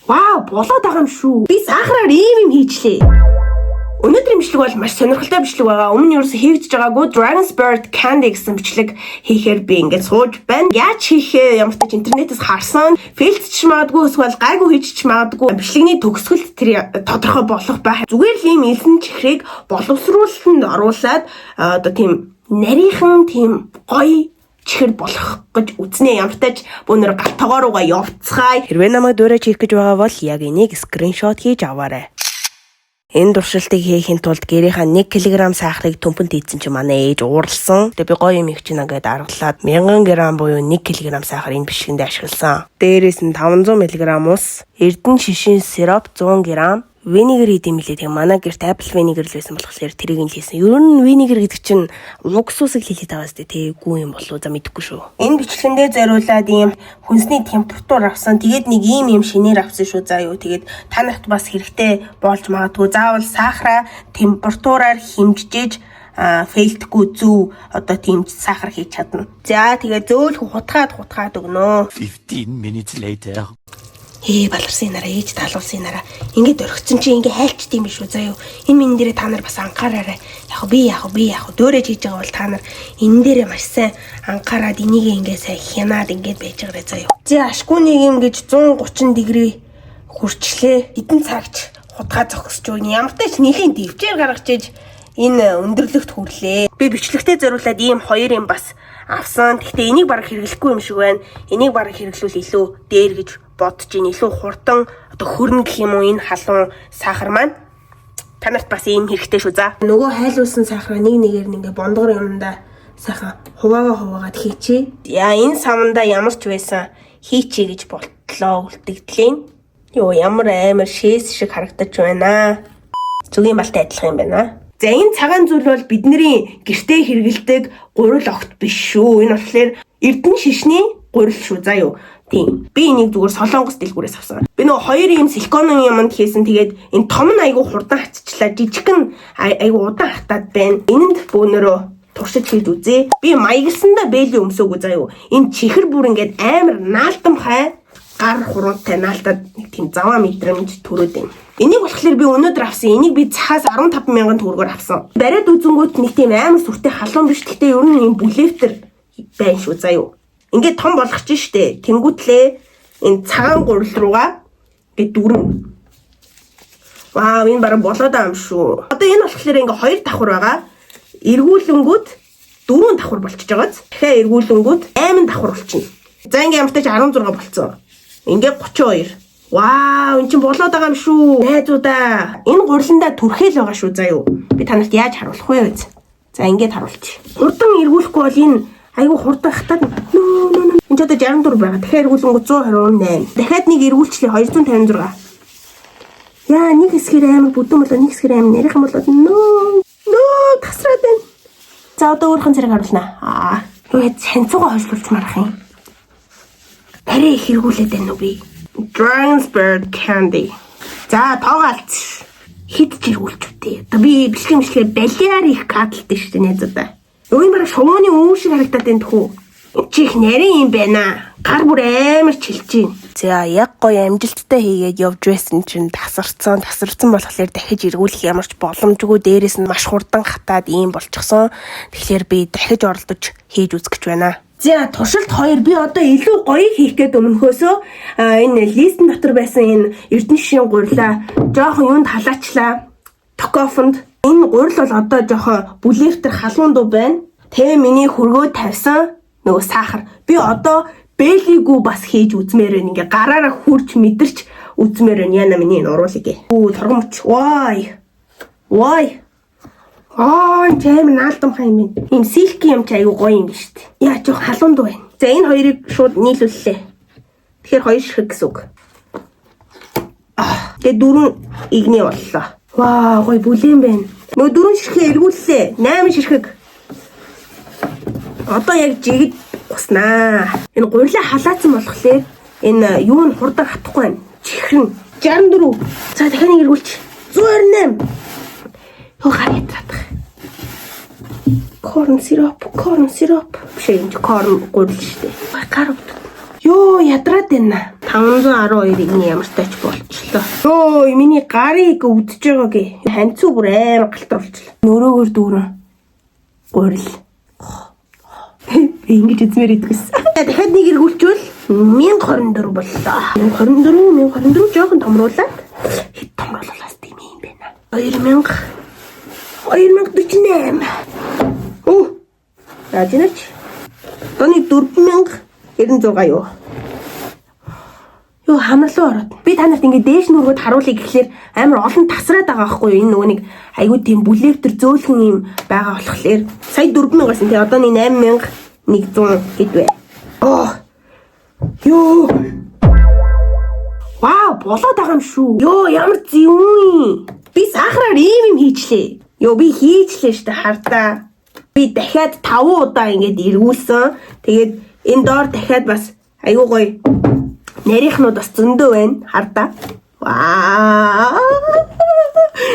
Вау, болоод байгаа юм шүү. Би сахараар ийм хийчлээ. Өнөөдрийн бичлэг бол маш сонирхолтой бичлэг байгаа. Өмнө нь ерөөсө хийгдэж байгаагүй Dragon's Bird Candy гэсэн бичлэг хийхээр би ингээд сууж байна. Яаж хийхээ ямар ч интернетээс харсан. Фейлдчих магадгүй эсвэл гайгүй хийчих магадгүй. Бичлэгний төгсгөлд тэр тодорхой болох байх. Зүгээр л ийм элсэн чихрийг боловсруулалтанд оруулаад одоо тийм нарийнхан тийм гоё чихэр болох гэж үзнэ. Ямартайч бүүнөр галтогоо руугаа явцгаая. Хэрвээ намайг дуурайж хийх гэж байгаа бол яг энийг скриншот хийж аваарай. Энэ туршилтыг хийхин тулд гэрийнхаа 1 кг сахарыг төмпөнд ийдсэн чи манай ээж ууралсан. Тэгээ би гоё юм их чинь ингээд аргалаад 1000 г буюу 1 кг сахар энэ бишгэнд ашигласан. Дээрээс нь 500 мг ус, эрдэнэ шишин сироп 100 г, винегер хийдэм билээ. Тэгээ манай гэрт апл винегер л байсан болохоор тэрийг нь хийсэн. Ер нь винегер гэдэг чинь уксусыг хийлээд байгаа сте. Тэгээгүй юм болов за мэдэхгүй шүү. Энэ бичлэгэндээ зориулаад ийм хүнсний температур авсан. Тэгээд нэг ийм шинээр авсан шүү. За юу тэгээд та нарт бас хэрэгтэй болж магадгүй. Заавал сахара температураар хэмжиж фейлдэхгүй зөв одоо тийм сахар хийж чадна. За тэгээд зөөлхөн хутгаад өгнө. 15 minutes later. Баларсан нараа ээж таалуулсан нараа ингээд орхицсон чи ингээд хайлчт юм биш үү заа юу. Энэ минь дээрээ та нар бас анхаараарай. Яг би дөөрэж хийж байгаа бол та нар энэ дээрээ маш сайн анхаарад энийг ингээд сайн хянаад ингээд байж байгаарай заа юу. За ашгүй нэг юм гэж 130 дэгрээ хүрчлээ. Хэдэн цагч хутгаа зогсож өгнө. Ямар ч тач нэлийн дэвчээр гаргаж иж энэ өндөрлөгт хүрлээ. Би бичлэгтээ зориулаад ийм хоёр юм бас авсан. Гэхдээ энийг бараг хэрэглэхгүй юм шиг байна. Энийг бараг хэрэглүүл илүү дээр гэж бодож ийн илүү хурдан одоо хөрнө гэх юм уу энэ халуун сахар маань та нарт бас ийм хэрэгтэй шүү за. Нөгөө хайлуулсан сахараа нэгээр ингээ бондгор юмдаа сайхан хуваагаад хийчээ. Яа энэ саманда ямар ч байсан хийчээ гэж болтлоо үлдэгдлээ. Йоо ямар амар шээс шиг харагдаж байна. Зүгийн балтай адилхан юм байна. За энэ цагаан зүйл бол бидний гэртээ хэрэгэлдэг гурил огт биш шүү. Энэ болохоор эрдэнэ шишний гурил шүү заа юу. Тийм. Би энийг зүгээр солонгос дэлгүүрээс авсан. Би нөгөө хоёр юм силиконын юмд хийсэн. Тэгээд энэ том нь айгу хурдан хатчихлаа. Жижигхэн айгу удаан хатаад байна. Энэнд бөөнөрөө туршиж хийж үзье. Би маягласандаа бэйли өмсөөгүй заа юу. Энэ чихэр бүр ингээд амар наалтамхай гар хуруунтай наалтаад нэг тийм заваа мэдрэмж төрөөд байна. Энийг болохоор би өнөөдөр авсан. Энийг би цахаас 15,000 төгрөгөөр авсан. Бариад үзэнгүүт нэг тийм амар сүртэй халуун биш. Гэхдээ ер нь юм бүлэвтер байна шүү заа юу. Ингээд том болгоч штэ. Тэнгүүтлээ энэ цагаан гурил руугаа ингээд дүүрэн. Вау, энэ бараг болоод байгаа юм шүү. Одоо энэ болохоор ингээд хоёр давхар байгаа. Эргүүлэнгүүт 4 давхар болчихж байгааз. Дахиад эргүүлэнгүүт 8 давхар болчихно. За ингээд ямар ч тач 16 болцсон. Ингээд 32. Вау, энэ чинь болоод байгаа юм шүү. Найзуудаа, энэ гуриландаа түрхэл байгаа шүү заа юу. Би танарт яаж харуулах вэ? За ингээд харуулчих. Хурдан эргүүлэхгүй бол энэ айгу хурдан хатаад энэ ч одоо 64 байгаа. Дахиад эргүүлэнгүү 128. Дахиад нэг эргүүлчлээ 256. Яа нэг хэсгээр амар бүдүүн болоо нэг хэсгээр амар нарийнхан болоод нөө тасраад байна. За одоо өөрхөн зэрэг харуулнаа. Юу цанцуугаа хойшлуулж марах юм. Арай их эргүүлээд байна уу би. Dragon's Bird Candy. За тоогоолц. Хэд ч эргүүлчүтэй. Одоо би бичлэг балиар их кадлтай шүү дээ найзуудаа. Өөний бараг шувууны үн шиг харагдаад байна тхүү. Энд чи их нарийн юм байна. Гар бүр амар чилж байна. За яг гоё амжилттай хийгээд явж байсан чинь тасарсан болохоор дахиж эргүүлэх ямар ч боломжгүй. Дээрээс нь маш хурдан хатаад ийм болчихсон. Тэгэхээр би дахиж оролдож хийж үзэх гэж байна. За туршилт 2 би одоо илүү гоё хийх гээд өмнөхөөсөө энэ листэн дотор байсан энэ эрдэнэ шишин гурилаа жоохон юунд халаачлаа. Токофонд энэ гурил бол одоо жоохон бүлэвтер халуун дуу байна. Тэ миний хөргөө тавьсан нөгөө сахар. Би одоо бэлигүү бас хийж үзмээр байна. Ингээ гараараа хурж мэдэрч үзмээр байна. Яна миний энэ уруулыг. Торгомч. Вай. Жаам наалтамхай юм байна. Ийм силки юм чи аюу гоё юм шүү дээ. Яа жоох халуун дуу байна. За энэ хоёрыг шууд нийлүүллээ. Тэгэхээр хоёр ширхэг гэсэн үг. Тэгээ 4 игнээ боллоо. Вау, гоё бүлээн байна. Нөгөө 4 ширхэг эргүүллээ. 8 ширхэг. Одоо яг жигд уснаа. Энэ гурилаа халаацсан болохоор энэ юу нь хурдан хатахгүй байна. Чихрэн 64. За дахиад нэг эргүүлчих. 128. Юу харагдах. Corn syrup. Биш энэ corn гурил шүү дээ. Гар Ёо, ядраад байна. 512-ыг нь ямар ч тач болчихлоо. Ёо, миний гарыг өвдөж байгаагээ. Ханцуу бүр амар галтруулчихлаа. Нөрөөгөр дүүрэн. Гурил. Ингэж эзмэр идэгсэн. Дахиад нэг эргүүлчихвэл 1024 боллоо. 1024 жоохон томруулаад. Хэд томруулаас тийм юм бэ наа. 2048. Яажинаач. Тоны 4096 юу? Юу хамарлуу ороод. Би та нарт ингэ дээш нүргүүд харуулъя гэхлээр амар олон тасраад байгаа байхгүй юу? Энэ нөгөө нэг айгүй тийм бүлэвтер зөөлхөн юм байгаа болохоор сая 4000-аас тий одоо нэг 8100 хэд вэ? Ёо. Вау, болоод байгаа юм шүү. Ёо, ямар зөв. Би сахараар ийм юм хийчлээ. Ёо, би хийчлээ штэ хардаа. Би дахиад 5 удаа ингэж эргүүлсэн. Тэгээд энэ доор дахиад бас айгүй гоё нарийнхнууд бас зөндөө байна. Хардаа. Ваа.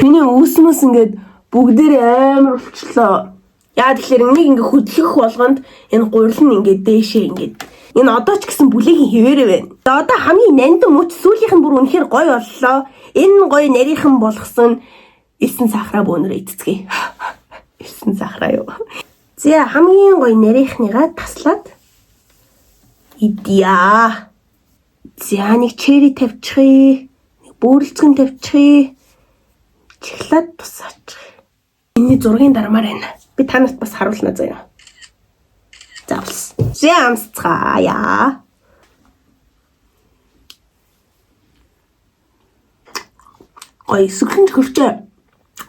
Миний үүсмэс ингэж бүгдээр амар болчихлоо. Яа тэгэхээр энийг ингэ хөдлөх болгонд энэ гурил нь ингэ дээшээ ингэ. Энэ одоо ч гэсэн бүлэгийн хിവэрэ байна. Одоо хамгийн нандин мөч сүүлийнх нь бүр үнэхээр гоё боллоо. Энэ гоё нарийнхан болгосон 9 сахараа бөөнөр идцгээе. 9 сахараа юу. За хамгийн гоё нарийнхныгаа таслаад идъя. За нэг чери тавьчихъя. Нэг бөөрөлцгөн тавьчихъя. Чиглаад тусаачих. Энэний зургийн дармаар байна. Би танарт бас харуулна заяа. За бас. Жамсцгаая. Ой, сүрхэн хөвчөө.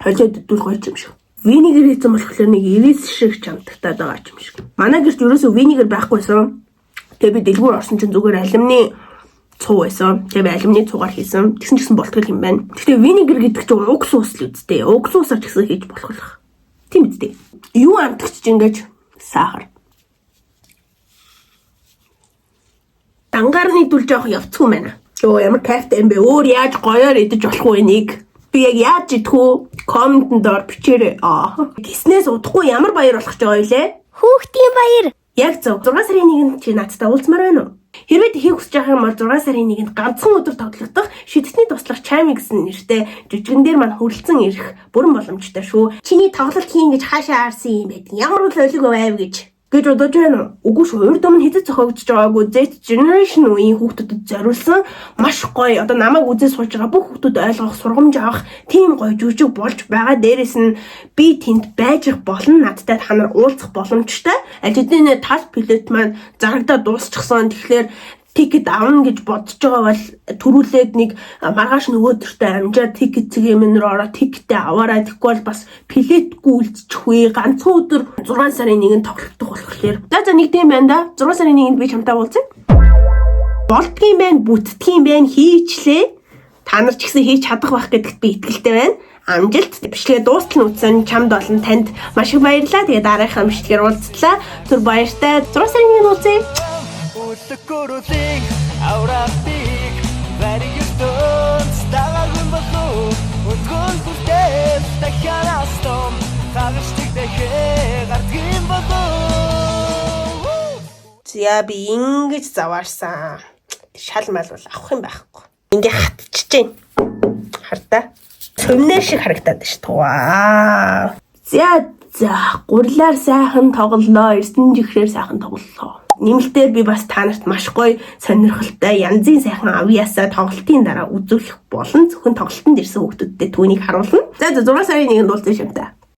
Хожоод идвэл гоё юм шиг. Винегер хийсэн болохоор нэг ирээс шиг чамтагтаад байгаа юм шиг. Манай гэрт ерөөсөө винегер байхгүйсэн. Тэгээ би дэлгүүр орсон чинь зүгээр алюмины цуу байсан. Тэгээ би алюмины цуугаар хийсэн. Тэгсэн ч гэсэн болтгол юм байна. Гэхдээ винегер гэдэг чинь уг суус л үсттэй. Уг суусаар ч гэсэн хийж болох. Тийм үстэй. Юу амтгч ингэж сахар. Дангаар нийтүүл жоох явцгүй байна. Йоо ямар кайфтай юм бэ? Өөр яаж гоёор идэж болох вэ нэг? Би яг яаж идэх үү? Комментэн дээр бичээрэй. Гиснээс удахгүй ямар баяр болох ч байгаа юу лээ? Хүүхдийн баяр. Яг зөв. 6 сарын 1-нд чи надтай уулзмаар байна уу? Хэрвээ тэхийг хүсэж байгаа юм бол 6 сарын 1-нд ганцхан өдөр тоглогдох шидэсний туслах чайм гэсэн нэртэй жижигэн дээр маань хөрөлцөн ирэх бүрэн боломжтой шүү. Чиний тоглолт хийн гэж хаашаа аарсан юм бэ? Ямар л ойлгүй байв гэж бодож байна уу? Үгүй шүү. Урд өмнө хэдэд зохиогдож байгаагүй Z generation үеийн хүүхдүүдэд зориулсан маш гоё. Одоо намайг үзээ сууж байгаа бүх хүүхдүүд ойлгох, сургамж авах тийм гоё жүжиг болж байгаа. Дээрээс нь би тэнд байж болно. Надтай та нар уулзах боломжтой. Аль хэдийн тал плет маань зарагдаа дуусчихсан. Тэгэхээр тикет авна гэж бодож байгаа бол төрүүлээд нэг маргааш нөгөө төртөө амжаад тикет цэгийн рүү ороо тикетээ аваарай. Тэгэхгүй бол бас плетгүй үлдчихвээ. Ганцхан өдөр 6 сарын 1-нд тоглох болохоор. За нэг тийм байна да. 6 сарын 1-нд би чамтай уулзъя. Болдгийн байна, бүтдгийн байна, хийчлээ. Та нар ч гэсэн хийж чадах байх гэдэгт би итгэлтэй байна. Амжилт. Бичлэгээ дуустал нүцэн чамд болон танд маш их баярлалаа. Тэгээ дараагийн бичлэгээр уулзлаа. Түр баяртай. 6 сарын 1-нд уулзъя. Kurusing aurapik Variyuston Stalagun batu Utgun kurtes Takhanastom Kagashtik dehe Gardgin batu За би ингэж заваарсан. Шал мал бол авах юм байхгүй. Ингээ хатчихж байна. Хардаа. Цөвнээ шиг харагдаад ш туваа. За гурлаар сайхан тоглолоо. Эрдэнэ жихрээр сайхан тоглолоо. Нэмэлтээр би бас та нарт маш гоё сонирхолтой янзын сайхан авьяасаа тоглолтын дараа үзүүлэх болон зөвхөн тоглолтод ирсэн хүүхдүүдтэй түүнийг харуулна. За 6 сарын 1-нд уулзъя шимтэй.